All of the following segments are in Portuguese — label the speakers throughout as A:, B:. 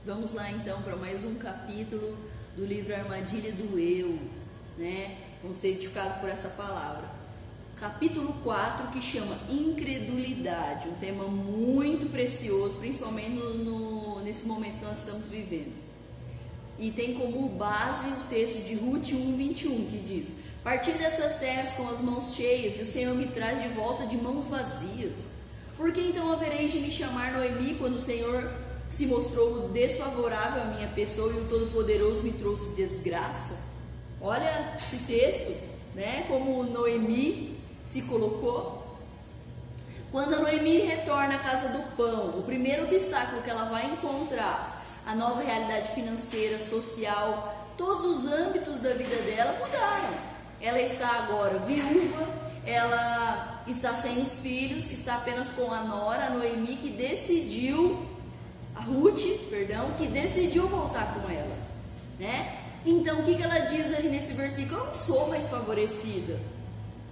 A: Vamos lá então para mais um capítulo do livro Armadilha do Eu, né? Vamos ser edificados por essa palavra. Capítulo 4, que chama Incredulidade, um tema muito precioso, principalmente nesse momento que nós estamos vivendo. E tem como base o texto de Ruth 1:21, que diz: parti dessas terras com as mãos cheias, e o Senhor me traz de volta de mãos vazias. Por que então havereis de me chamar Noemi, quando o Senhor se mostrou desfavorável à minha pessoa e o Todo-Poderoso me trouxe desgraça? Olha esse texto, né? Como Noemi se colocou. Quando a Noemi retorna à casa do pão, o primeiro obstáculo que ela vai encontrar, a nova realidade financeira, social, todos os âmbitos da vida dela mudaram. Ela está agora viúva, ela está sem os filhos, está apenas com a nora, a Noemi, que decidiu, a Ruth, que decidiu voltar com ela, né? Então o que ela diz ali nesse versículo? Eu não sou mais favorecida,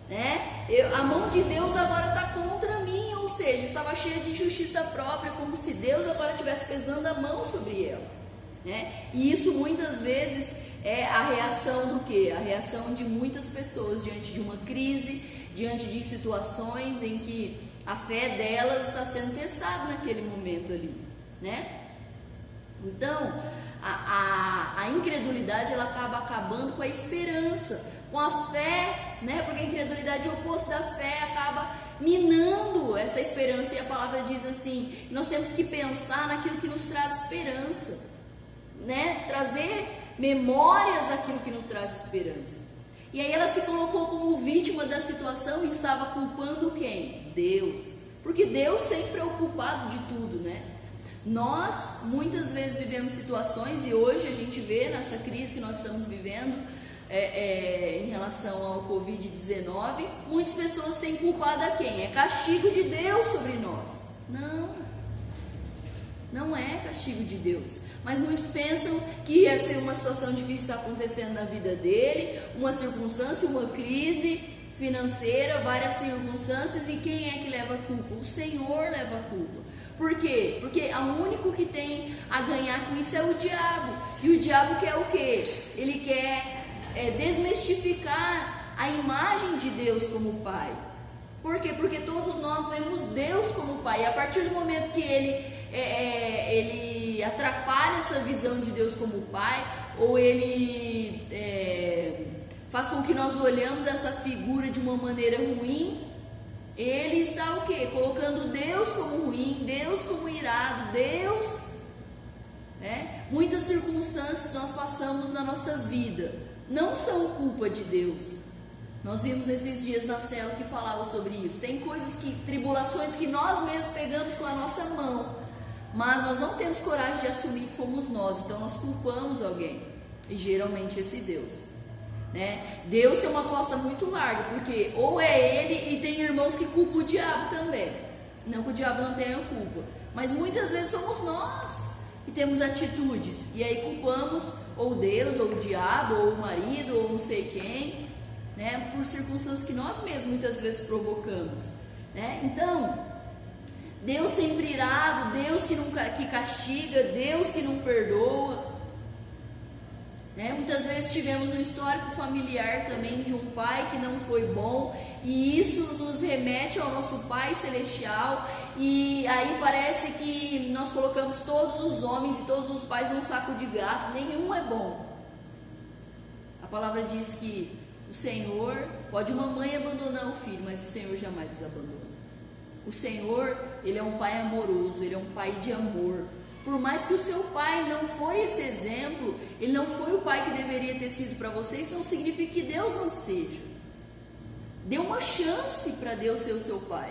A: né? A mão de Deus agora está contra mim, ou seja, estava cheia de justiça própria, como se Deus agora estivesse pesando a mão sobre ela, né? E isso muitas vezes é a reação do quê? A reação de muitas pessoas diante de uma crise, diante de situações em que a fé delas está sendo testada naquele momento ali, né? Então a incredulidade, ela acaba acabando com a esperança, com a fé, né? Porque a incredulidade é o oposto da fé, acaba minando essa esperança. E a palavra diz assim: nós temos que pensar naquilo que nos traz esperança, né? Trazer memórias daquilo que nos traz esperança. E aí ela se colocou como vítima da situação e estava culpando quem? Deus. Porque Deus sempre é o culpado de tudo, né? Nós muitas vezes vivemos situações, e hoje a gente vê nessa crise que nós estamos vivendo em relação ao Covid-19, muitas pessoas têm culpado a quem? É castigo de Deus sobre nós. Não é castigo de Deus. Mas muitos pensam que ia ser uma situação difícil está acontecendo na vida dele, uma circunstância, uma crise financeira, várias circunstâncias, e quem é que leva a culpa? O Senhor leva a culpa. Por quê? Porque o único que tem a ganhar com isso é o diabo. E o diabo quer o quê? Ele quer desmistificar a imagem de Deus como Pai. Por quê? Porque todos nós vemos Deus como Pai. E a partir do momento que ele atrapalha essa visão de Deus como Pai, ou ele faz com que nós olhamos essa figura de uma maneira ruim, ele está o quê? Colocando Deus como ruim, Deus como irado, Deus, né? Muitas circunstâncias que nós passamos na nossa vida não são culpa de Deus. Nós vimos esses dias na célula que falava sobre isso. Tem coisas tribulações que nós mesmos pegamos com a nossa mão, mas nós não temos coragem de assumir que fomos nós, então nós culpamos alguém, e geralmente esse Deus, né? Deus tem uma costa muito larga, porque ou é ele, e tem irmãos que culpam o diabo também. Não que o diabo não tenha culpa, mas muitas vezes somos nós que temos atitudes, e aí culpamos ou Deus, ou o diabo, ou o marido, ou não sei quem, né? Por circunstâncias que nós mesmos muitas vezes provocamos, né? Então, Deus sempre irado, Deus que castiga, Deus que não perdoa, né? Muitas vezes tivemos um histórico familiar também de um pai que não foi bom, e isso nos remete ao nosso Pai Celestial, e aí parece que nós colocamos todos os homens e todos os pais num saco de gato, nenhum é bom. A palavra diz que o Senhor, pode uma mãe abandonar o filho, mas o Senhor jamais os abandona. O Senhor, Ele é um Pai amoroso, Ele é um Pai de amor. Por mais que o seu pai não foi esse exemplo, ele não foi o pai que deveria ter sido para você, isso não significa que Deus não seja. Dê uma chance para Deus ser o seu pai.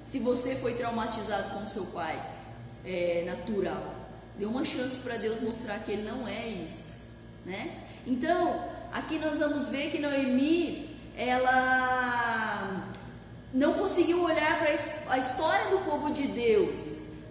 A: Se você foi traumatizado com o seu pai natural, dê uma chance para Deus mostrar que ele não é isso, né? Então, aqui nós vamos ver que Noemi, ela não conseguiu olhar para a história do povo de Deus,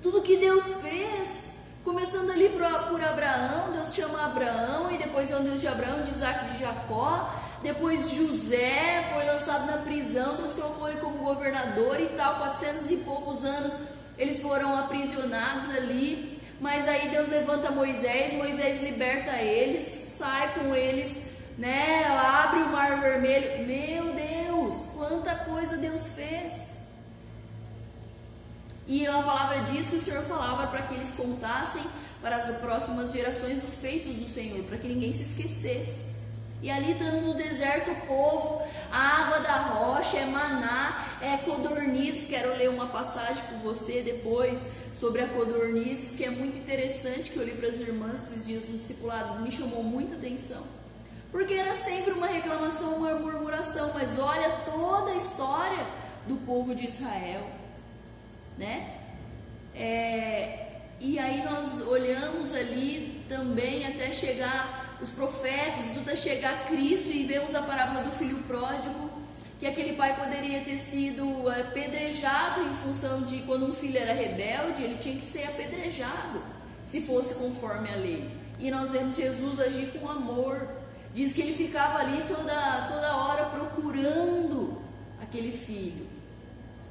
A: tudo que Deus fez. Começando ali por Abraão, Deus chama Abraão, e depois é o Deus de Abraão, de Isaac e de Jacó. Depois José foi lançado na prisão, Deus colocou ele como governador e tal, 400 e poucos anos eles foram aprisionados ali. mas aí Deus levanta Moisés liberta eles, sai com eles, né? Abre o mar vermelho. Meu Deus, quanta coisa Deus fez! E a palavra diz que o Senhor falava para que eles contassem para as próximas gerações os feitos do Senhor, para que ninguém se esquecesse. E ali estando no deserto o povo, a água da rocha, é maná, é codornizes. Quero ler uma passagem com você depois sobre a codornizes, que é muito interessante, que eu li para as irmãs esses dias no discipulado, me chamou muita atenção. Porque era sempre uma reclamação, uma murmuração, mas olha toda a história do povo de Israel, né? E aí nós olhamos ali também até chegar os profetas, até chegar Cristo, e vemos a parábola do filho pródigo, que aquele pai poderia ter sido apedrejado em função de quando um filho era rebelde, ele tinha que ser apedrejado, se fosse conforme a lei. E nós vemos Jesus agir com amor. Diz que ele ficava ali toda hora procurando aquele filho.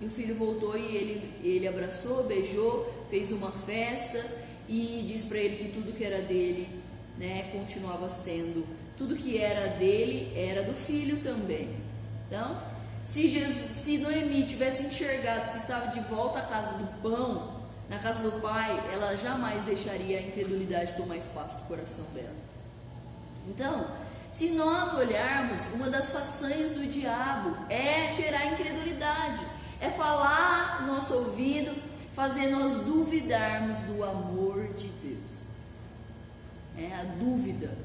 A: E o filho voltou e ele abraçou, beijou, fez uma festa e diz para ele que tudo que era dele, né, continuava sendo. Tudo que era dele era do filho também. Então, se Noemi tivesse enxergado que estava de volta à casa do pão, na casa do pai, ela jamais deixaria a incredulidade tomar espaço no coração dela. Então, se nós olharmos, uma das façanhas do diabo é gerar incredulidade, é falar no nosso ouvido, fazer nós duvidarmos do amor de Deus. A dúvida,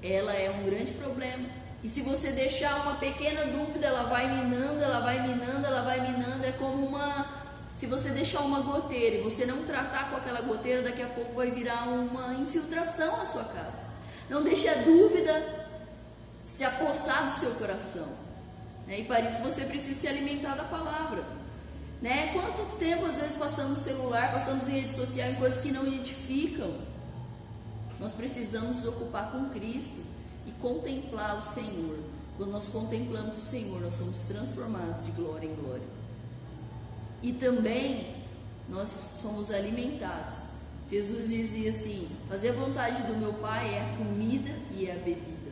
A: ela é um grande problema. E se você deixar uma pequena dúvida, ela vai minando, ela vai minando, ela vai minando. É como se você deixar uma goteira e você não tratar com aquela goteira, daqui a pouco vai virar uma infiltração na sua casa. Não deixe a dúvida se apossar do seu coração, né? E para isso você precisa se alimentar da palavra, né? Quanto tempo às vezes passamos no celular, passamos em rede social, em coisas que não edificam? Nós precisamos nos ocupar com Cristo e contemplar o Senhor. Quando nós contemplamos o Senhor, nós somos transformados de glória em glória. E também nós somos alimentados. Jesus dizia assim: fazer a vontade do meu Pai é a comida e é a bebida,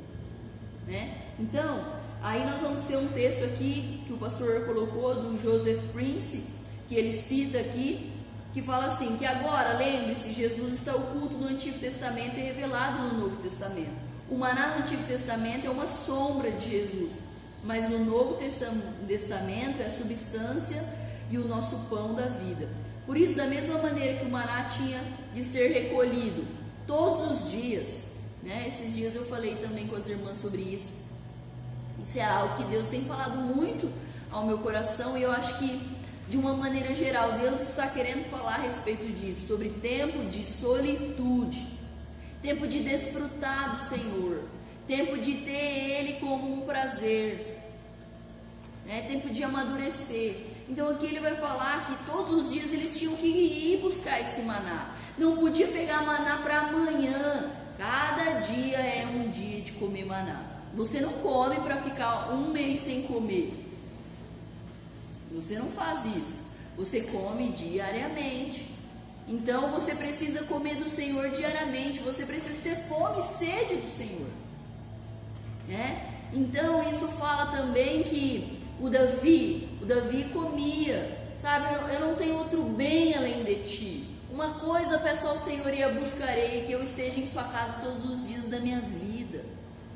A: né? Então, aí nós vamos ter um texto aqui que o pastor colocou, do Joseph Prince, que ele cita aqui, que fala assim, que agora, lembre-se, Jesus está oculto no Antigo Testamento e revelado no Novo Testamento. O maná no Antigo Testamento é uma sombra de Jesus, mas no Novo Testamento é a substância e o nosso pão da vida. Por isso, da mesma maneira que o maná tinha de ser recolhido todos os dias, né? Esses dias eu falei também com as irmãs sobre isso. Isso é algo que Deus tem falado muito ao meu coração, e eu acho que, de uma maneira geral, Deus está querendo falar a respeito disso, sobre tempo de solitude, tempo de desfrutar do Senhor, tempo de ter Ele como um prazer, né? Tempo de amadurecer. Então aqui ele vai falar que todos os dias eles tinham que ir buscar esse maná. Não podia pegar maná para amanhã. Cada dia é um dia de comer maná. Você não come para ficar um mês sem comer. Você não faz isso. Você come diariamente. Então você precisa comer do Senhor diariamente. Você precisa ter fome e sede do Senhor, né? Então isso fala também que o Davi comia, sabe? Eu não tenho outro bem além de ti. Uma coisa peço ao Senhor e a buscarei, que eu esteja em sua casa todos os dias da minha vida.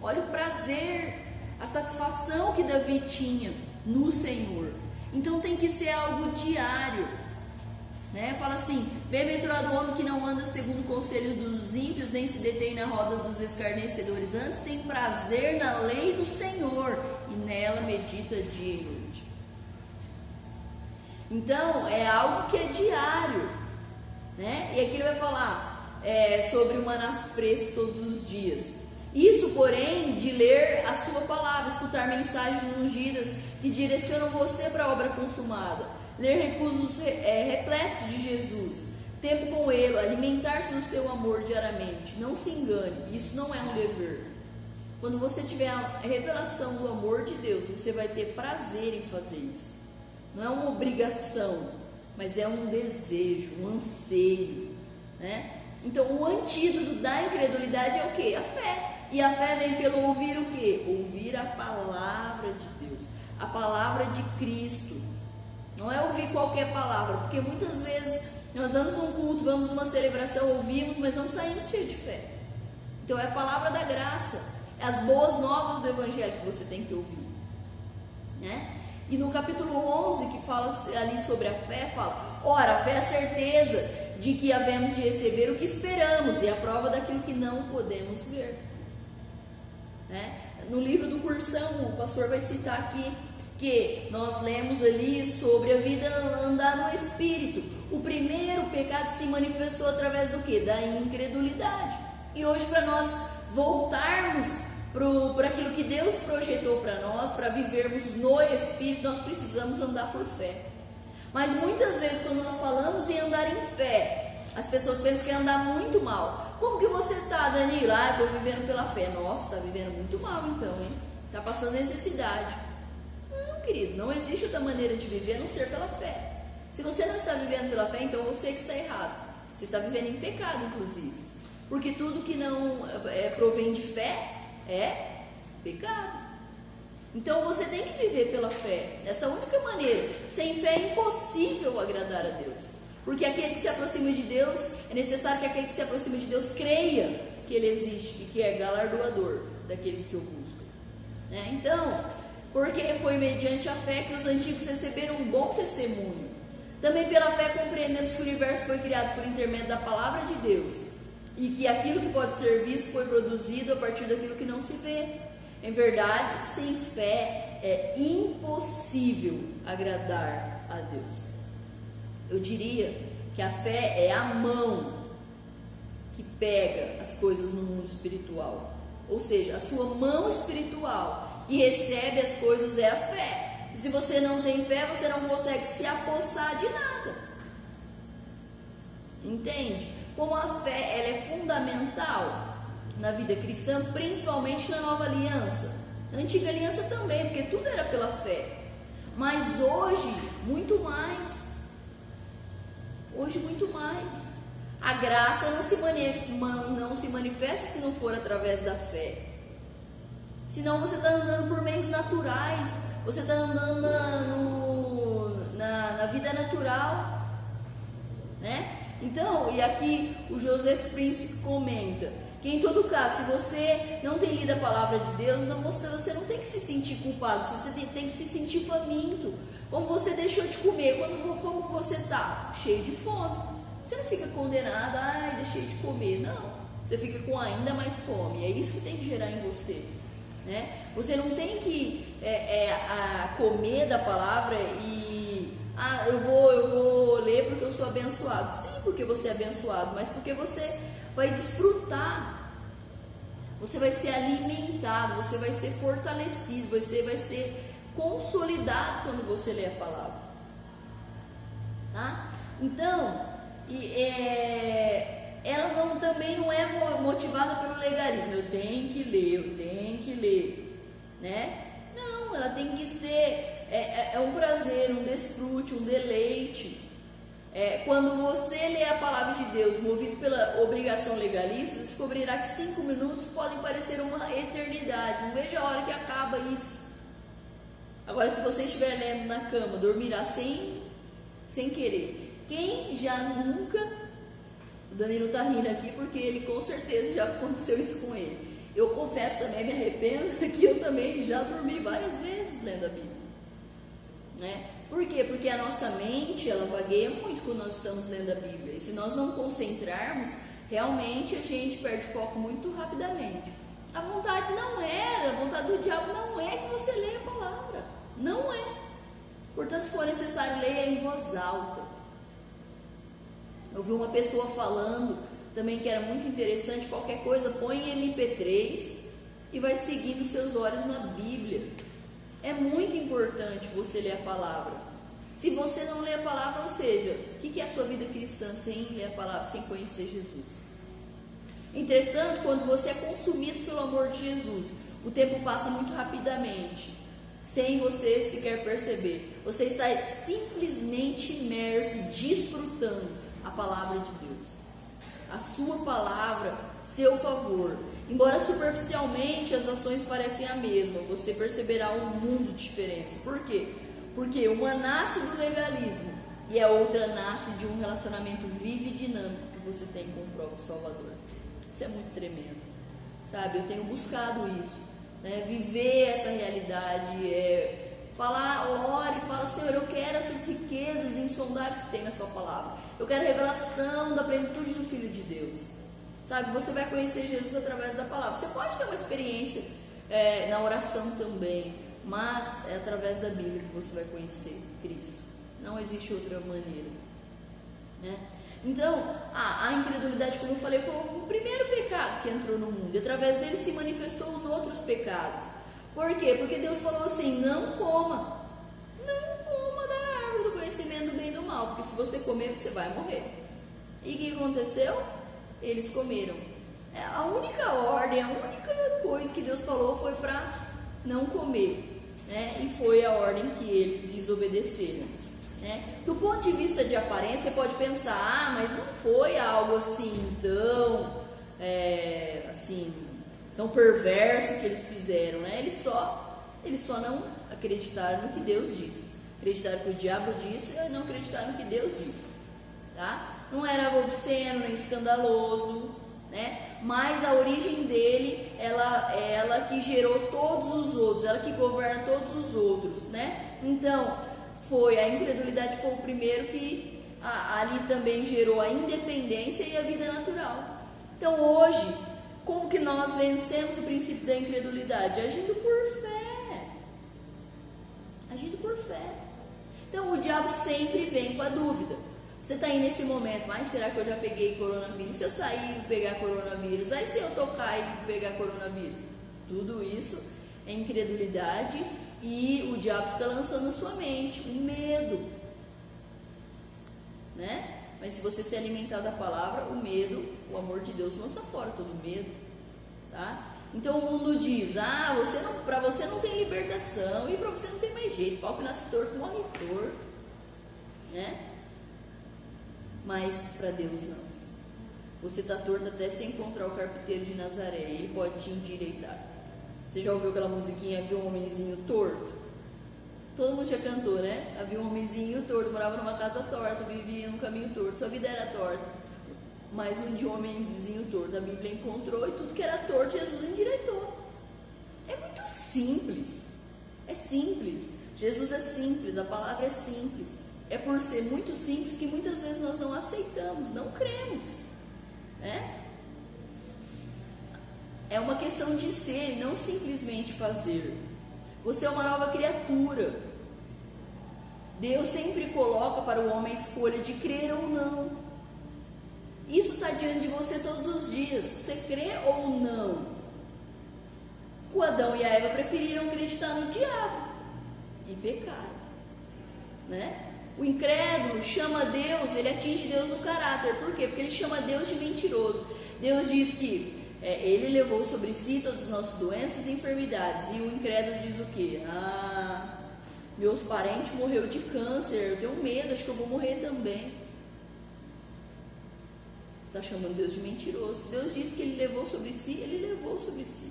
A: Olha o prazer, a satisfação que Davi tinha no Senhor. Então tem que ser algo diário, né? Fala assim: bem-aventurado o homem que não anda segundo conselhos dos ímpios, nem se detém na roda dos escarnecedores, antes tem prazer na lei do Senhor e nela medita dia e noite. Então é algo que é diário, né? E aqui ele vai falar sobre o maná fresco todos os dias. Isto, porém, de ler a sua palavra, escutar mensagens ungidas que direcionam você para a obra consumada, ler recursos repletos de Jesus, tempo com Ele, alimentar-se do seu amor diariamente. Não se engane, isso não é um dever. Quando você tiver a revelação do amor de Deus, você vai ter prazer em fazer isso. Não é uma obrigação, mas é um desejo, um anseio, né? Então, o antídoto da incredulidade é o quê? A fé. E a fé vem pelo ouvir o quê? Ouvir a palavra de Deus, a palavra de Cristo. Não é ouvir qualquer palavra, porque muitas vezes nós vamos num culto, vamos numa celebração, ouvimos, mas não saímos cheios de fé. Então, é a palavra da graça, é as boas novas do Evangelho que você tem que ouvir, né? E no capítulo 11, que fala ali sobre a fé, fala: ora, a fé é a certeza de que havemos de receber o que esperamos e a prova daquilo que não podemos ver, né? No livro do Cursão, o pastor vai citar aqui que nós lemos ali sobre a vida andar no Espírito. O primeiro pecado se manifestou através do quê? Da incredulidade. E hoje, para nós voltarmos para aquilo que Deus projetou para nós, para vivermos no Espírito, nós precisamos andar por fé. Mas muitas vezes, quando nós falamos em andar em fé, as pessoas pensam que é andar muito mal. Como que você está, Danilo? Eu estou vivendo pela fé. Nossa, está vivendo muito mal então, hein? Está passando necessidade. Não, querido, não existe outra maneira de viver a não ser pela fé. Se você não está vivendo pela fé, então você que está errado. Você está vivendo em pecado, inclusive. Porque tudo que não provém de fé é pecado. Então você tem que viver pela fé, dessa única maneira. Sem fé é impossível agradar a Deus, porque aquele que se aproxima de Deus, é necessário que aquele que se aproxima de Deus creia que Ele existe e que é galardoador daqueles que o buscam, né? Então, porque foi mediante a fé que os antigos receberam um bom testemunho. Também pela fé compreendemos que o universo foi criado por intermédio da palavra de Deus, e que aquilo que pode ser visto foi produzido a partir daquilo que não se vê. Em verdade, sem fé é impossível agradar a Deus. Eu diria que a fé é a mão que pega as coisas no mundo espiritual. Ou seja, a sua mão espiritual que recebe as coisas é a fé. E se você não tem fé, você não consegue se apossar de nada. Entende? Como a fé ela é fundamental na vida cristã, principalmente na nova aliança. Na antiga aliança também, porque tudo era pela fé. Mas hoje, muito mais. Hoje, muito mais. A graça não se manifesta se não for através da fé. Senão você está andando por meios naturais. Você está andando na vida natural, né? Então, e aqui o Joseph Prince comenta que em todo caso, se você não tem lido a palavra de Deus, você não tem que se sentir culpado, você tem que se sentir faminto. Como você deixou de comer, como você está? Cheio de fome. Você não fica condenado, deixei de comer, não. Você fica com ainda mais fome, é isso que tem que gerar em você, né? Você não tem que comer da palavra e eu vou ler porque eu sou abençoado. Sim, porque você é abençoado, mas porque você vai desfrutar, você vai ser alimentado, você vai ser fortalecido, você vai ser consolidado quando você lê a palavra, tá? Então, ela também não é motivada pelo legalismo. Eu tenho que ler, né? Não, ela tem que ser um prazer, um desfrute, um deleite. Quando você lê a palavra de Deus movido pela obrigação legalista, descobrirá que 5 minutos podem parecer uma eternidade. Não veja a hora que acaba isso. Agora, se você estiver lendo na cama, dormirá sem querer. Quem já nunca... O Danilo está rindo aqui porque ele com certeza já aconteceu isso com ele. Eu confesso também, me arrependo, que eu também já dormi várias vezes lendo a Bíblia, né? Por quê? Porque a nossa mente, ela vagueia muito quando nós estamos lendo a Bíblia. E se nós não concentrarmos, realmente a gente perde foco muito rapidamente. A vontade do diabo não é que você leia a palavra. Não é. Portanto, se for necessário, leia em voz alta. Eu vi uma pessoa falando também que era muito interessante, qualquer coisa, põe em MP3 e vai seguindo seus olhos na Bíblia. É muito importante você ler a palavra. Se você não lê a palavra, ou seja, o que é a sua vida cristã sem ler a palavra, sem conhecer Jesus? Entretanto, quando você é consumido pelo amor de Jesus, o tempo passa muito rapidamente, sem você sequer perceber. Você está simplesmente imerso, desfrutando a palavra de Deus. a sua palavra, seu favor. Embora superficialmente as ações parecem a mesma, você perceberá um mundo de diferença. Por quê? Porque uma nasce do legalismo e a outra nasce de um relacionamento vivo e dinâmico que você tem com o próprio Salvador. Isso é muito tremendo, sabe? Eu tenho buscado isso, né? Viver essa realidade, ore e fala: Senhor, eu quero essas riquezas insondáveis que tem na sua palavra. Eu quero a revelação da plenitude do Filho de Deus. Sabe, você vai conhecer Jesus através da palavra. Você pode ter uma experiência na oração também, mas é através da Bíblia que você vai conhecer Cristo. Não existe outra maneira, né? Então, a incredulidade, como eu falei, foi o primeiro pecado que entrou no mundo. E através dele se manifestou os outros pecados. Por quê? Porque Deus falou assim: não coma da árvore do conhecimento do bem e do mal, porque se você comer, você vai morrer. E o que aconteceu? Eles comeram. A única ordem, a única coisa que Deus falou foi para não comer, né? E foi a ordem que eles desobedeceram, né? Do ponto de vista de aparência, você pode pensar: mas não foi algo assim tão perverso que eles fizeram, né? Eles só não acreditaram no que Deus disse. Acreditaram que o diabo disse e não acreditaram no que Deus disse, tá? Não era obsceno nem escandaloso, né? Mas a origem dele, ela que gerou todos os outros, ela que governa todos os outros, né? Então, a incredulidade foi o primeiro que ali também gerou a independência e a vida natural. Então, hoje, como que nós vencemos o princípio da incredulidade? Agindo por fé. Agindo por fé. Então, o diabo sempre vem com a dúvida. Você está aí nesse momento: mas será que eu já peguei coronavírus? Se eu sair e pegar coronavírus? Aí se eu tocar e pegar coronavírus? Tudo isso é incredulidade e o diabo fica lançando na sua mente o medo, né? Mas se você se alimentar da palavra, o medo, o amor de Deus lança fora todo medo, tá? Então o mundo diz: para você não tem libertação, e para você não tem mais jeito, pau que nasce torto morre torto, né? Mas para Deus não. Você está torto até se encontrar o carpinteiro de Nazaré, ele pode te endireitar. Você já ouviu aquela musiquinha Havia um Homenzinho Torto? Todo mundo já cantou, né? Havia um homenzinho torto, morava numa casa torta, vivia num caminho torto, sua vida era torta. Mas um dia um homenzinho torto, a Bíblia encontrou, e tudo que era torto, Jesus endireitou. É muito simples. É simples. Jesus é simples, a palavra é simples. É por ser muito simples que muitas vezes nós não aceitamos, não cremos, né? É uma questão de ser e não simplesmente fazer. Você é uma nova criatura. Deus sempre coloca para o homem a escolha de crer ou não. Isso está diante de você todos os dias. Você crê ou não? O Adão e a Eva preferiram acreditar no diabo e pecaram, né? O incrédulo chama Deus, ele atinge Deus no caráter. Por quê? Porque ele chama Deus de mentiroso. Deus diz que ele levou sobre si todas as nossas doenças e enfermidades. E o incrédulo diz o quê? Meus parentes morreram de câncer, eu tenho medo, acho que eu vou morrer também. Está chamando Deus de mentiroso. Deus diz que ele levou sobre si, ele levou sobre si.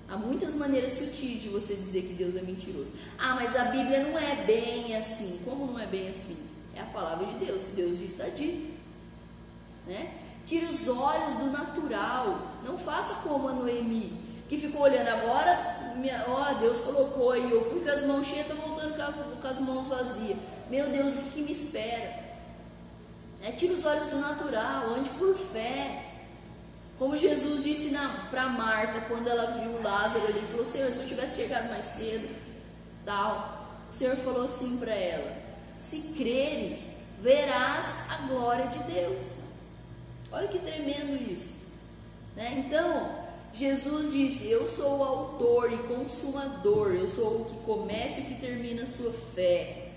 A: Há muitas maneiras sutis de você dizer que Deus é mentiroso. Mas a Bíblia não é bem assim. Como não é bem assim? É a palavra de Deus. Se Deus diz, está dito, né? Tire os olhos do natural. Não faça como a Noemi, que ficou olhando agora. Deus colocou aí, eu fui com as mãos cheias, estou voltando com as mãos vazias. Meu Deus, o que me espera? Tire os olhos do natural, ande por fé. Como Jesus disse para Marta, quando ela viu Lázaro ali, falou: Senhor, se eu tivesse chegado mais cedo, tal. O Senhor falou assim para ela: se creres, verás a glória de Deus. Olha que tremendo isso, né? Então, Jesus disse: eu sou o autor e consumador, eu sou o que começa e o que termina a sua fé.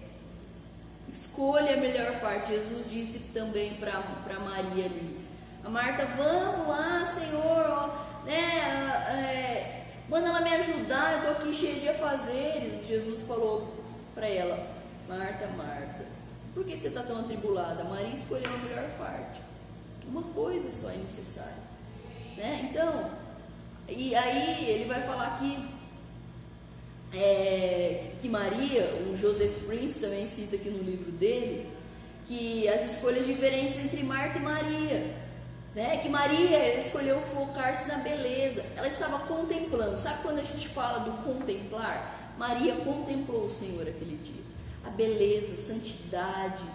A: Escolha a melhor parte. Jesus disse também para Maria ali: a Marta, vamos lá, Senhor, manda ela me ajudar, eu estou aqui cheia de afazeres. Jesus falou para ela: Marta, Marta, Por que você está tão atribulada? Maria escolheu a melhor parte. Uma coisa só é necessária, né? Então, e aí ele vai falar aqui que Maria, o Joseph Prince também cita aqui no livro dele, que as escolhas diferentes entre Marta e Maria, né? Que Maria escolheu focar-se na beleza, ela estava contemplando. Sabe quando a gente fala do contemplar? Maria contemplou o Senhor aquele dia, a beleza, a santidade,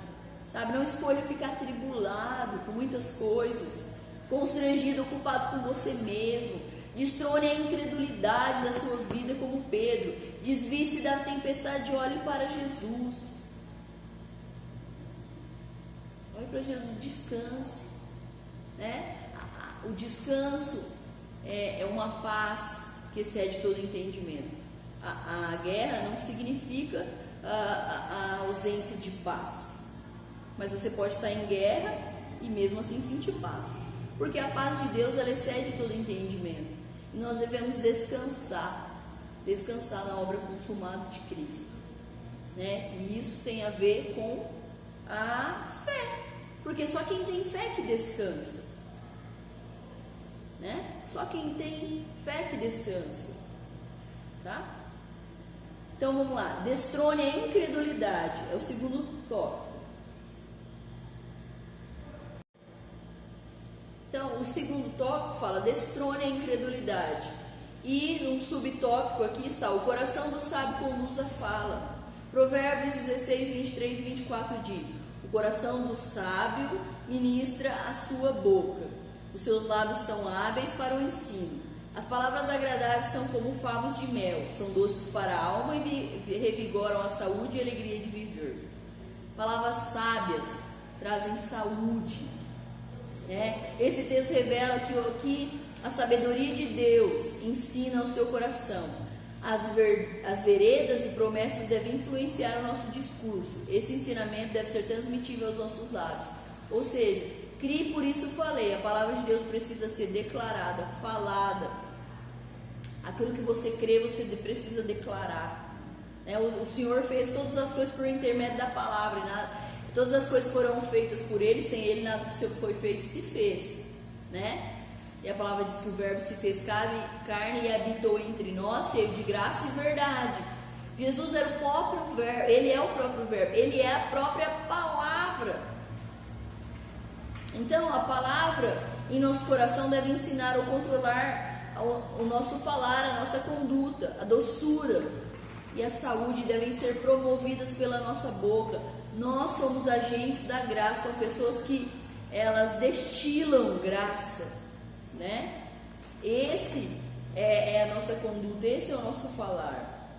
A: sabe? Não escolha ficar atribulado com muitas coisas, constrangido, ocupado com você mesmo. Destrone a incredulidade da sua vida como Pedro. Desvie-se da tempestade e olhe para Jesus. Olhe para Jesus, descanse, né? O descanso é uma paz que excede todo entendimento. A guerra não significa a ausência de paz, mas você pode estar em guerra e mesmo assim sentir paz, porque a paz de Deus ela excede todo entendimento, e nós devemos descansar na obra consumada de Cristo, né? E isso tem a ver com a fé, porque só quem tem fé que descansa, né? Só quem tem fé que descansa, tá? Então vamos lá, destrone a incredulidade, é o segundo tópico. Então o segundo tópico fala, destrone a incredulidade. E num subtópico aqui está, o coração do sábio conduz a fala. Provérbios 16, 23 e 24 diz, o coração do sábio ministra a sua boca, os seus lábios são hábeis para o ensino. As palavras agradáveis são como favos de mel, são doces para a alma e revigoram a saúde e a alegria de viver. Palavras sábias trazem saúde, né? Esse texto revela que a sabedoria de Deus ensina ao seu coração. As veredas e promessas devem influenciar o nosso discurso. Esse ensinamento deve ser transmitível aos nossos lábios. Ou seja, crie, por isso falei. A palavra de Deus precisa ser declarada, falada. Aquilo que você crê, você precisa declarar, né? O Senhor fez todas as coisas por intermédio da palavra, todas as coisas foram feitas por Ele, sem Ele nada que foi feito se fez, né? E a palavra diz que o Verbo se fez carne e habitou entre nós, cheio de graça e verdade. Jesus era o próprio Verbo, Ele é o próprio Verbo, Ele é a própria palavra. Então a palavra em nosso coração deve ensinar ou controlar o nosso falar, a nossa conduta, a doçura e a saúde devem ser promovidas pela nossa boca. Nós somos agentes da graça, são pessoas que elas destilam graça, né? Esse é a nossa conduta, esse é o nosso falar.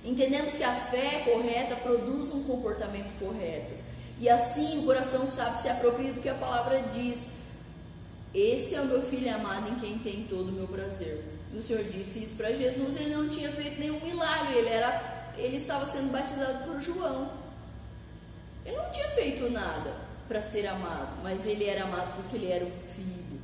A: Entendemos que a fé correta produz um comportamento correto, e assim o coração sábio se apropria do que a palavra diz. Esse é o meu filho amado em quem tem todo o meu prazer. E o Senhor disse isso para Jesus. Ele não tinha feito nenhum milagre, ele estava sendo batizado por João. Ele não tinha feito nada para ser amado, mas ele era amado porque ele era o filho,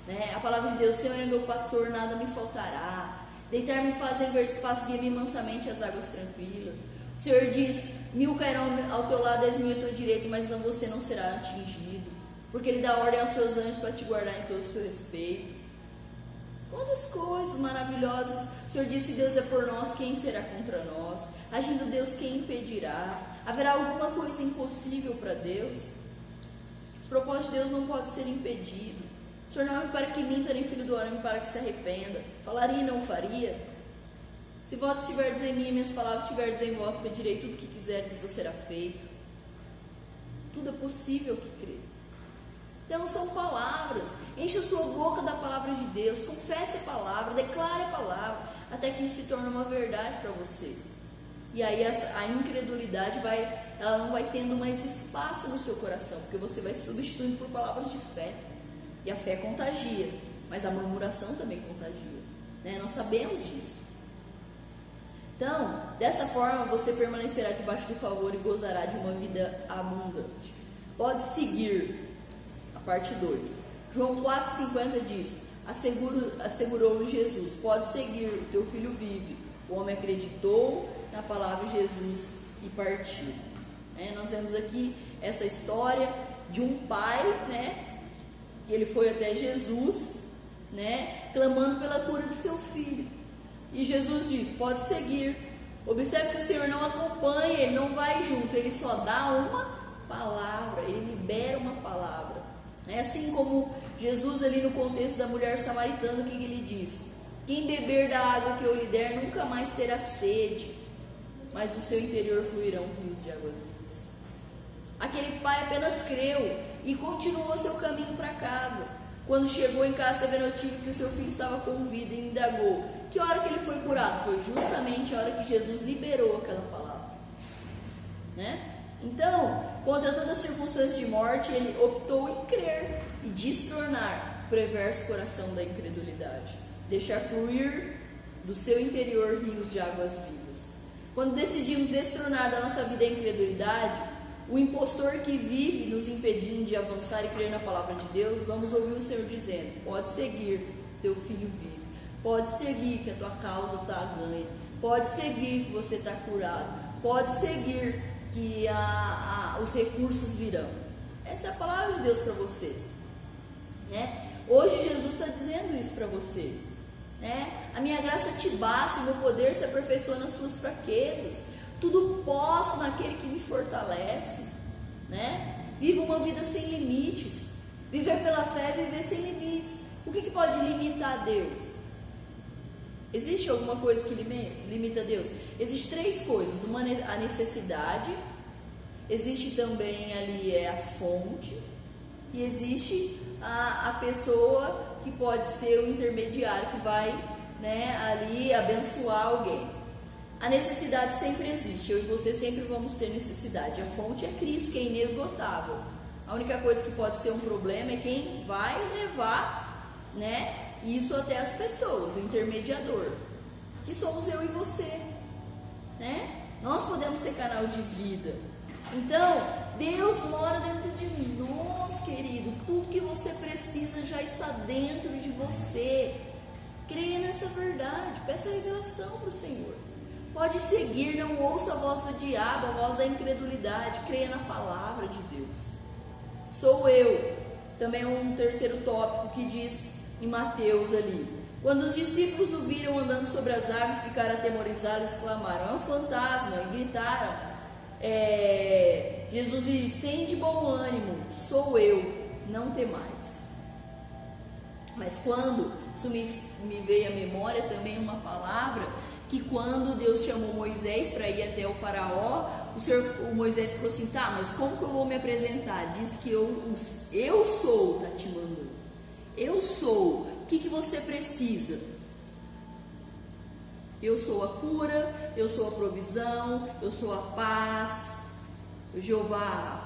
A: né? A palavra de Deus, Senhor é meu pastor, nada me faltará. Deitar-me faz em verde espaço, guia-me mansamente às águas tranquilas. O Senhor diz, 1000 cairão ao teu lado, 10.000 à tua direita, mas você não será atingido, porque Ele dá ordem aos seus anjos para te guardar em todo o seu respeito. Quantas coisas maravilhosas. O Senhor disse, Deus é por nós, quem será contra nós? Agindo Deus, quem impedirá? Haverá alguma coisa impossível para Deus? Os propósitos de Deus não podem ser impedidos. O Senhor não é homem para que minta, nem filho do homem para que se arrependa. Falaria e não faria? Se vós estiverdes em mim, minhas palavras estiverdes em vós, pedirei tudo o que quiserdes e vos será feito. Tudo é possível que crê. Então são palavras. Enche a sua boca da palavra de Deus, confesse a palavra, declare a palavra, até que isso se torne uma verdade para você. E aí a incredulidade ela não vai tendo mais espaço no seu coração, porque você vai substituindo por palavras de fé. E a fé contagia, mas a murmuração também contagia, né? Nós sabemos disso. Então, dessa forma você permanecerá debaixo do favor e gozará de uma vida abundante. Pode seguir a parte 2. João 4,50 diz, assegurou-lhe Jesus, pode seguir, o teu filho vive. O homem acreditou na palavra de Jesus e partiu. Nós vemos aqui essa história de um pai, que ele foi até Jesus, clamando pela cura do seu filho. E Jesus diz: pode seguir. Observe que o Senhor não acompanha, Ele não vai junto, Ele só dá uma palavra, Ele libera uma palavra. Assim como Jesus ali no contexto da mulher samaritana, o que Ele diz? Quem beber da água que eu lhe der nunca mais terá sede, mas do seu interior fluirão rios de águas vivas. Aquele pai apenas creu e continuou seu caminho para casa. Quando chegou em casa, teve a notícia que o seu filho estava com vida e indagou: que hora que ele foi curado? Foi justamente a hora que Jesus liberou aquela palavra. Então, contra todas as circunstâncias de morte, ele optou em crer e destornar o perverso coração da incredulidade, deixar fluir do seu interior rios de águas vivas. Quando decidimos destronar da nossa vida a incredulidade, o impostor que vive nos impedindo de avançar e crer na palavra de Deus, vamos ouvir o Senhor dizendo: pode seguir, teu filho vive. Pode seguir que a tua causa está ganha. Pode seguir que você está curado. Pode seguir que os recursos virão. Essa é a palavra de Deus para você. Hoje Jesus está dizendo isso para você. A minha graça te basta, o meu poder se aperfeiçoa nas suas fraquezas. Tudo posso naquele que me fortalece. Viva uma vida sem limites. Viver pela fé é viver sem limites. O que pode limitar Deus? Existe alguma coisa que limita Deus? Existem três coisas: a necessidade, existe também ali a fonte, e existe a pessoa que pode ser o intermediário que vai ali abençoar alguém. A necessidade sempre existe, eu e você sempre vamos ter necessidade. A fonte é Cristo, que é inesgotável. A única coisa que pode ser um problema é quem vai levar isso até as pessoas, o intermediador, que somos eu e você. Nós podemos ser canal de vida. Então, Deus mora dentro de nós, querido. Tudo que você precisa já está dentro de você. Creia nessa verdade, peça revelação para o Senhor. Pode seguir, não ouça a voz do diabo, a voz da incredulidade. Creia na palavra de Deus. Sou eu. Também um terceiro tópico que diz em Mateus ali: quando os discípulos o viram andando sobre as águas, ficaram atemorizados, exclamaram: é um fantasma, e gritaram. Jesus lhes diz: tem de bom ânimo, sou eu, não temais. Mas quando isso me veio à memória também uma palavra, que quando Deus chamou Moisés para ir até o faraó, o Moisés falou assim: tá, mas como que eu vou me apresentar? Diz que eu sou, tá te mandando. Eu sou. O que você precisa? Eu sou a cura, eu sou a provisão, eu sou a paz, o Jeová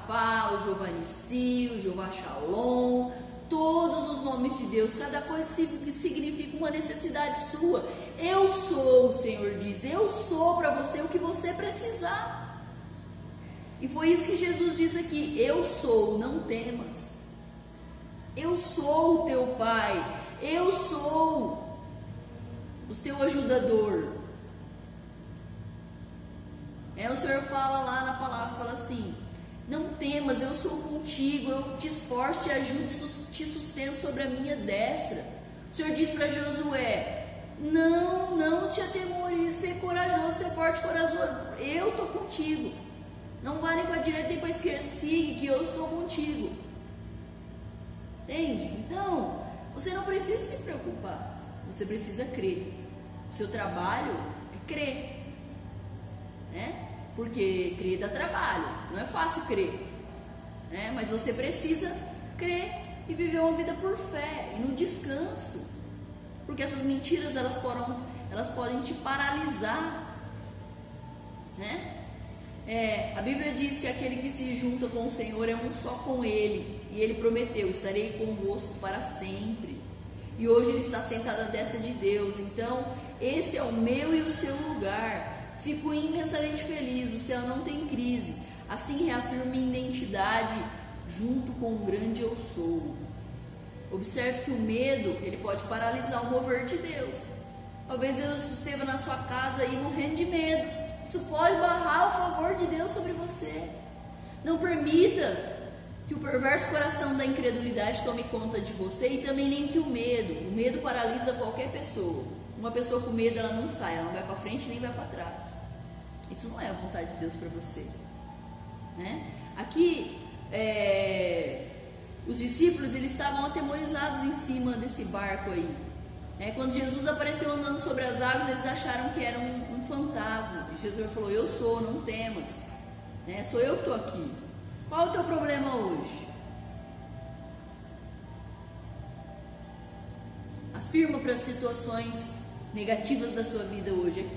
A: Rafá, o Jeová Nissi, o Jeová Shalom, todos os nomes de Deus, cada coisa significa uma necessidade sua. Eu sou, o Senhor diz, eu sou para você o que você precisar. E foi isso que Jesus diz aqui: eu sou, não temas. Eu sou o teu Pai, eu sou o teu ajudador. O Senhor fala lá na palavra, fala assim: não temas, eu sou contigo, eu te esforço, te ajudo, te sustento sobre a minha destra. O Senhor diz para Josué: não te atemorize, ser corajoso, ser forte e corajoso, eu estou contigo. Não vá nem para a direita nem para a esquerda, siga que eu estou contigo. Entende? Então, você não precisa se preocupar, você precisa crer. O seu trabalho é crer, porque crer dá trabalho, não é fácil crer, mas você precisa crer e viver uma vida por fé e no descanso, porque essas mentiras elas podem te paralisar, A Bíblia diz que aquele que se junta com o Senhor é um só com Ele, e Ele prometeu: estarei convosco para sempre. E hoje Ele está sentado à destra de Deus. Então esse é o meu e o seu lugar. Fico imensamente feliz, o céu não tem crise. Assim reafirmo minha identidade junto com o grande eu sou. Observe que o medo, ele pode paralisar o mover de Deus. Talvez Deus esteja na sua casa aí morrendo de medo. Isso pode barrar o favor de Deus sobre você. Não permita que o perverso coração da incredulidade tome conta de você e também nem que o medo paralisa qualquer pessoa. Uma pessoa com medo, ela não sai, ela não vai para frente nem vai para trás. Isso não é a vontade de Deus para você, né? Aqui, os discípulos, eles estavam atemorizados em cima desse barco aí. Quando Jesus apareceu andando sobre as águas, eles acharam que era um fantasma. E Jesus falou: eu sou, não temas, sou eu que estou aqui. Qual é o teu problema hoje? Afirma para as situações negativas da sua vida hoje: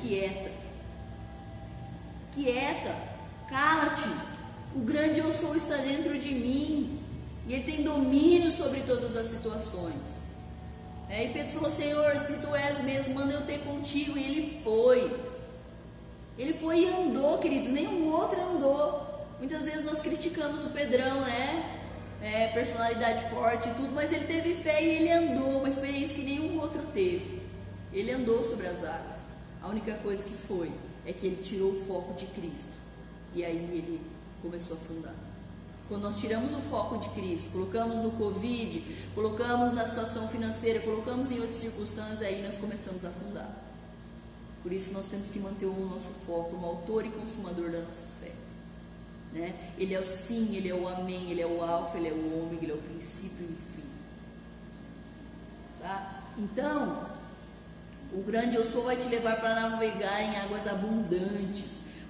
A: quieta, cala-te. O grande eu sou está dentro de mim e ele tem domínio sobre todas as situações. E Pedro falou: Senhor, se tu és mesmo, manda eu ter contigo. E ele foi e andou, queridos. Nenhum outro andou. Muitas vezes nós criticamos o Pedrão, personalidade forte e tudo, mas ele teve fé e ele andou, uma experiência que nenhum outro teve. Ele andou sobre as águas. A única coisa que foi é que ele tirou o foco de Cristo, e aí ele começou a afundar. Quando nós tiramos o foco de Cristo, colocamos no Covid, colocamos na situação financeira, colocamos em outras circunstâncias, aí nós começamos a afundar. Por isso nós temos que manter o nosso foco no autor e consumador da nossa fé. Ele é o sim, ele é o amém, ele é o alfa, ele é o ômega, ele é o princípio e o fim. Tá? Então, o grande eu sou vai te levar para navegar em águas abundantes,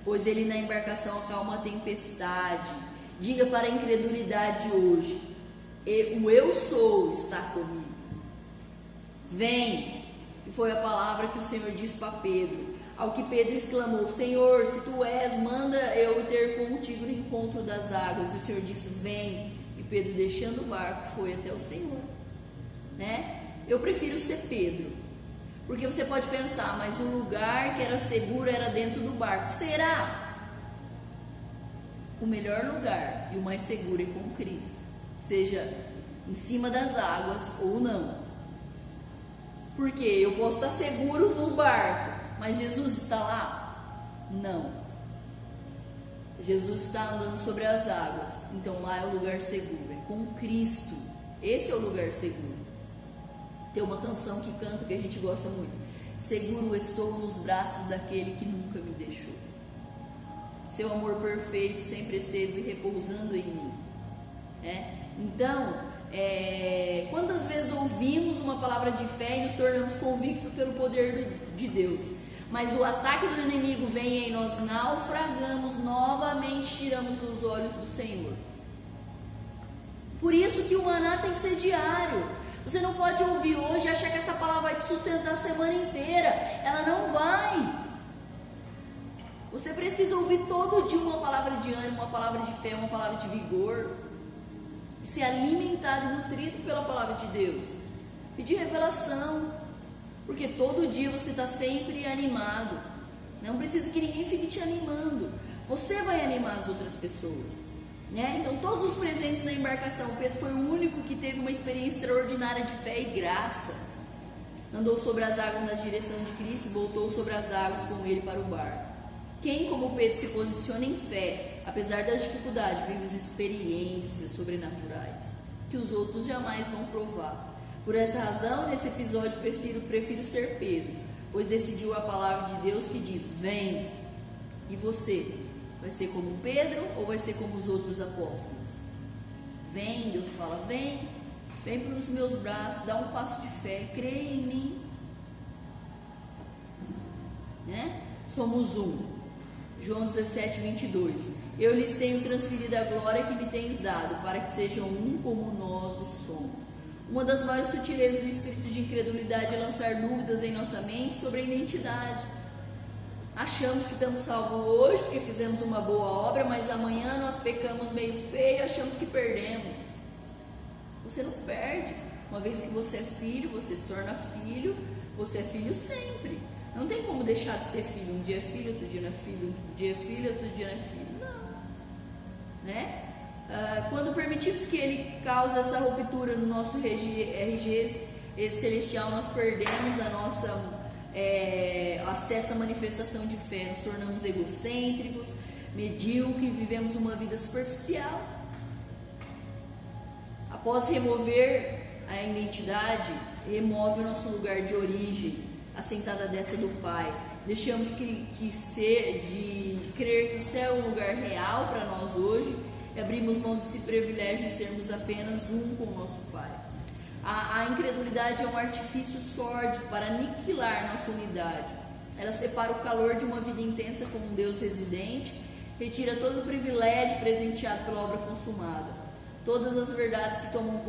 A: pois ele na embarcação acalma a tempestade. Diga para a incredulidade hoje: o eu sou está comigo. Vem. E foi a palavra que o Senhor disse para Pedro. Ao que Pedro exclamou: Senhor, se tu és, manda eu ter contigo no encontro das águas. E o Senhor disse: vem. E Pedro, deixando o barco, foi até o Senhor. Eu prefiro ser Pedro, porque você pode pensar: mas o lugar que era seguro era dentro do barco. Será? O melhor lugar e o mais seguro é com Cristo, seja em cima das águas ou não. Porque eu posso estar seguro no barco, mas Jesus está lá? Não. Jesus está andando sobre as águas, então lá é o lugar seguro, é com Cristo. Esse é o lugar seguro. Tem uma canção que canta que a gente gosta muito: seguro estou nos braços daquele que nunca me deixou. Seu amor perfeito sempre esteve repousando em mim. Então, quantas vezes ouvimos uma palavra de fé e nos tornamos convictos pelo poder de Deus, mas o ataque do inimigo vem e nós naufragamos novamente, tiramos os olhos do Senhor. Por isso que o maná tem que ser diário. Você não pode ouvir hoje e achar que essa palavra vai te sustentar a semana inteira. Ela não vai. Você precisa ouvir todo dia uma palavra de ânimo, uma palavra de fé, uma palavra de vigor. Ser alimentado e nutrido pela palavra de Deus. Pedir revelação. Porque todo dia você está sempre animado. Não precisa que ninguém fique te animando. Você vai animar as outras pessoas. Então todos os presentes na embarcação, Pedro foi o único que teve uma experiência extraordinária de fé e graça. Andou sobre as águas na direção de Cristo e voltou sobre as águas com ele para o barco. Quem como Pedro se posiciona em fé, apesar das dificuldades, vive experiências sobrenaturais que os outros jamais vão provar. Por essa razão, nesse episódio, prefiro ser Pedro, pois decidiu a palavra de Deus que diz: vem. E você? Vai ser como Pedro ou vai ser como os outros apóstolos? Vem, Deus fala: vem para os meus braços, dá um passo de fé, creia em mim. Somos um. João 17, 22. Eu lhes tenho transferido a glória que me tens dado, para que sejam um como nós o somos. Uma das maiores sutilezas do espírito de incredulidade é lançar dúvidas em nossa mente sobre a identidade. Achamos que estamos salvos hoje porque fizemos uma boa obra, mas amanhã nós pecamos meio feio e achamos que perdemos. Você não perde. Uma vez que você é filho, você se torna filho, você é filho sempre. Não tem como deixar de ser filho. Um dia é filho, outro dia não é filho, um dia é filho, outro dia não é filho. Não. Quando permitimos que ele cause essa ruptura no nosso RG celestial, nós perdemos a nossa acessa a manifestação de fé, nos tornamos egocêntricos, medíocres, vivemos uma vida superficial. Após remover a identidade, remove o nosso lugar de origem, assentada à destra do Pai. Deixamos de crer que o céu é um lugar real para nós hoje e abrimos mão desse privilégio de sermos apenas um com o nosso Pai. A incredulidade é um artifício sórdido para aniquilar nossa unidade. Ela separa o calor de uma vida intensa com um Deus residente, retira todo o privilégio presenteado pela obra consumada. Todas as verdades que tomamos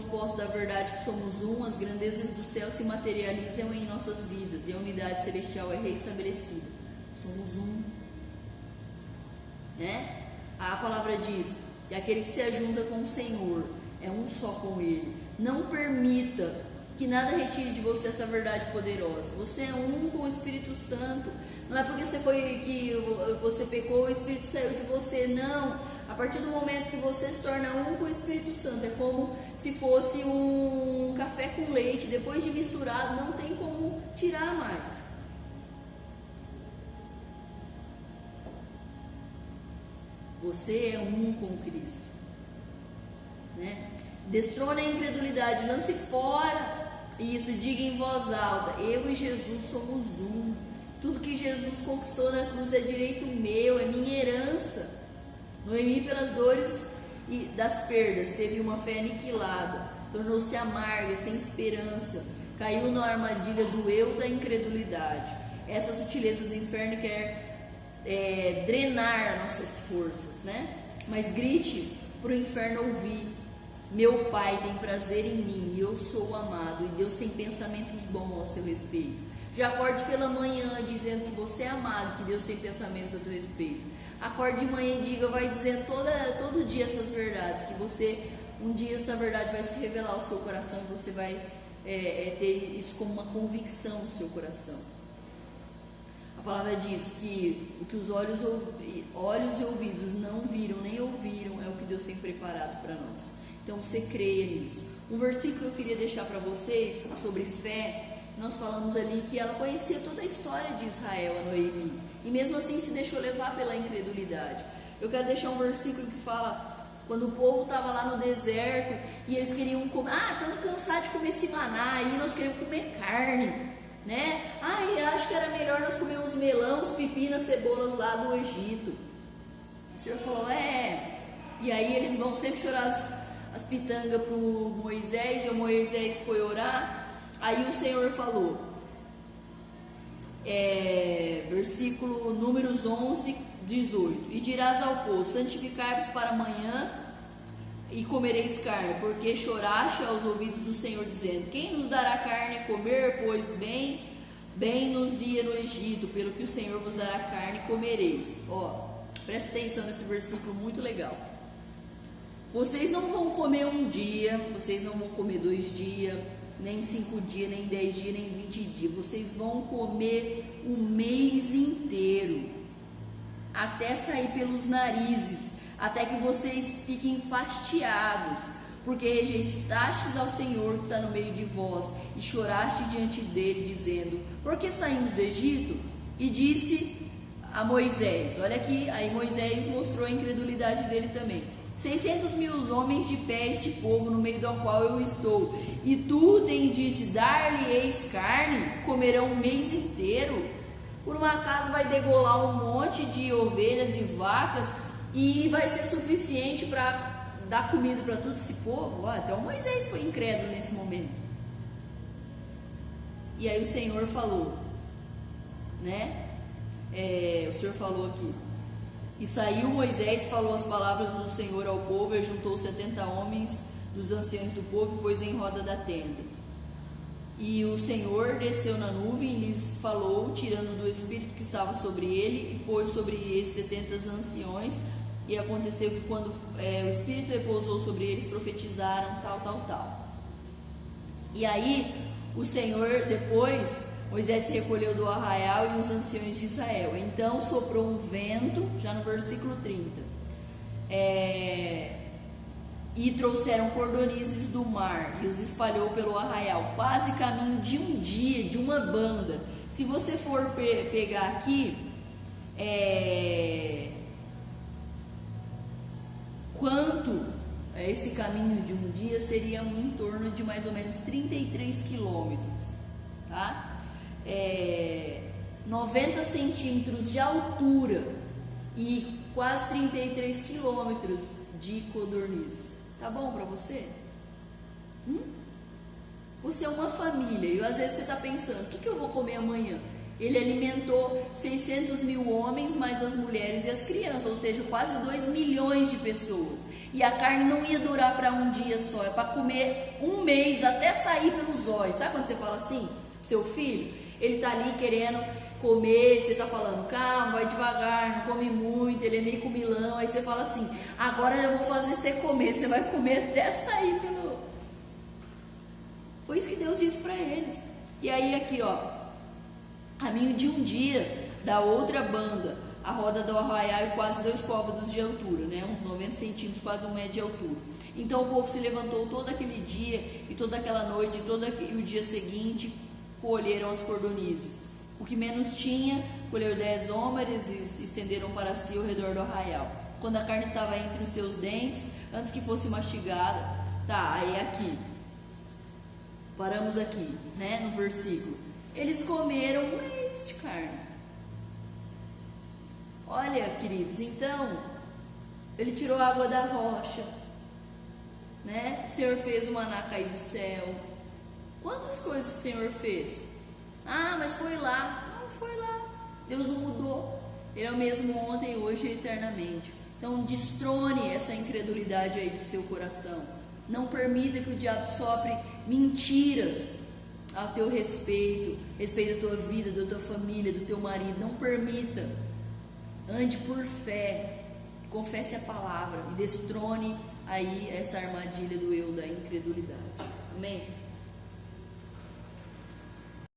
A: posse da verdade que somos um, as grandezas do céu se materializam em nossas vidas e a unidade celestial é reestabelecida. Somos um. A palavra diz que aquele que se ajunta com o Senhor é um só com Ele. Não permita que nada retire de você essa verdade poderosa. Você é um com o Espírito Santo. Não é porque você pecou, o Espírito saiu de você, não. A partir do momento que você se torna um com o Espírito Santo, é como se fosse um café com leite. Depois de misturado, não tem como tirar mais. Você é um com Cristo. Destrone a incredulidade, lance fora isso, diga em voz alta: eu e Jesus somos um. Tudo que Jesus conquistou na cruz é direito meu, é minha herança. Noemi, pelas dores e das perdas, teve uma fé aniquilada, tornou-se amarga, sem esperança, caiu na armadilha do eu da incredulidade. Essa sutileza do inferno quer drenar nossas forças, Mas grite para o inferno ouvir: meu Pai tem prazer em mim e eu sou amado, e Deus tem pensamentos bons a seu respeito. Já acorde pela manhã dizendo que você é amado, que Deus tem pensamentos a seu respeito. Acorde de manhã e diga, vai dizer todo dia essas verdades, que um dia essa verdade vai se revelar ao seu coração e você vai ter isso como uma convicção no seu coração. A palavra diz que o que os olhos e ouvidos não viram nem ouviram é o que Deus tem preparado para nós. Então você creia nisso. Um versículo que eu queria deixar para vocês sobre fé. Nós falamos ali que ela conhecia toda a história de Israel, a Noemi, e mesmo assim se deixou levar pela incredulidade. Eu quero deixar um versículo que fala, quando o povo estava lá no deserto e eles queriam comer, estamos cansados de comer esse maná, e nós queremos comer carne, eu acho que era melhor nós comermos melão, pepinas, cebolas lá do Egito. O Senhor falou, e aí eles vão sempre chorar as pitangas para o Moisés, e o Moisés foi orar. Aí o Senhor falou, versículo Números 11, 18: e dirás ao povo, santificai-vos para amanhã e comereis carne, porque choraste aos ouvidos do Senhor, dizendo, quem nos dará carne a comer? Pois bem nos ia no Egito, pelo que o Senhor vos dará carne, comereis. Presta atenção nesse versículo muito legal. Vocês não vão comer um dia, vocês não vão comer 2 dias, nem 5 dias, nem 10 dias, nem 20 dias. Vocês vão comer um mês inteiro, até sair pelos narizes, até que vocês fiquem fastiados, porque rejeitastes ao Senhor que está no meio de vós, e choraste diante dele, dizendo, por que saímos do Egito? E disse a Moisés, olha aqui, aí Moisés mostrou a incredulidade dele também, 600.000 homens de pé este povo no meio do qual eu estou, e tu tens disse, dar-lhe-eis carne, comerão um mês inteiro? Por uma acaso vai degolar um monte de ovelhas e vacas, e vai ser suficiente para dar comida para todo esse povo? Então Moisés foi incrédulo nesse momento. E aí o Senhor falou, o Senhor falou aqui, e saiu Moisés, falou as palavras do Senhor ao povo, e juntou 70 homens dos anciãos do povo, e pôs em roda da tenda. E o Senhor desceu na nuvem e lhes falou, tirando do espírito que estava sobre ele, e pôs sobre esses 70 anciões. E aconteceu que quando o espírito repousou sobre eles, profetizaram tal. E aí o Senhor, depois, Moisés se recolheu do arraial e os anciões de Israel. Então soprou um vento, já no versículo 30. E trouxeram cordonizes do mar e os espalhou pelo arraial, quase caminho de um dia, de uma banda. Se você for pegar aqui, quanto esse caminho de um dia seria em torno de mais ou menos 33 quilômetros, tá? 90 centímetros de altura e quase 33 quilômetros de codornizes. Tá bom para você? Você é uma família e às vezes você está pensando, o que eu vou comer amanhã? Ele alimentou 600 mil homens, mais as mulheres e as crianças, ou seja, quase 2 milhões de pessoas. E a carne não ia durar para um dia só, é para comer um mês até sair pelos olhos. Sabe quando você fala assim? Seu filho, ele tá ali querendo comer, você tá falando, calma, vai devagar, não come muito, ele é meio comilão. Aí você fala assim, agora eu vou fazer você comer, você vai comer até sair pelo... Foi isso que Deus disse para eles. E aí aqui, ó, caminho de um dia da outra banda, a roda do arraial e quase 2 côvados de altura, né? Uns 90 centímetros, quase 1 metro de altura. Então o povo se levantou todo aquele dia e toda aquela noite e o dia seguinte colheram as cordonizes. O que menos tinha, colheu 10 homens e estenderam para si ao redor do arraial. Quando a carne estava entre os seus dentes, antes que fosse mastigada, tá, aí aqui, paramos aqui, né, no versículo. Eles comeram um mês de carne. Olha, queridos, então, ele tirou a água da rocha, né? O Senhor fez o maná cair do céu. Quantas coisas o Senhor fez? Ah, mas foi lá. Não foi lá. Deus não mudou. Ele é o mesmo ontem, hoje e eternamente. Então, destrone essa incredulidade aí do seu coração. Não permita que o diabo sopre mentiras a teu respeito da tua vida, da tua família, do teu marido. Não permita. Ande por fé. Confesse a palavra e destrone aí essa armadilha do eu da incredulidade. Amém?